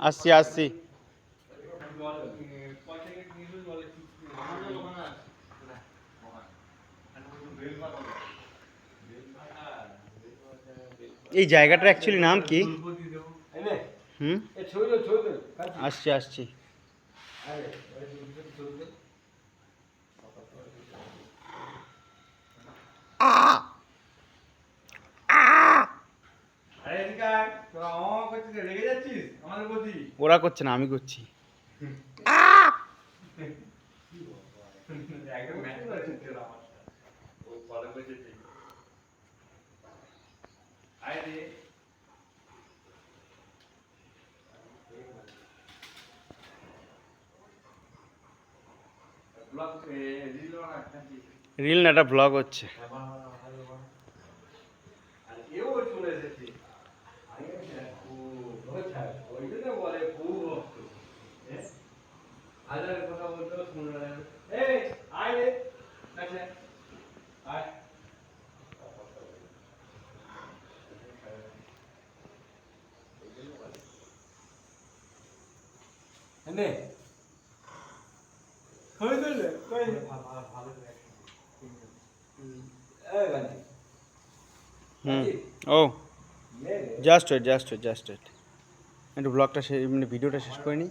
আসছি আসছি। এই জায়গাটার অ্যাকচুয়ালি নাম কি? আসছি আসছি। ওরা করছে না, আমি করছি। রিল না, এটা ব্লগ হচ্ছে। ও জাস্ট ওয়েট, একটু ব্লগটা মানে ভিডিওটা শেষ করে নিই।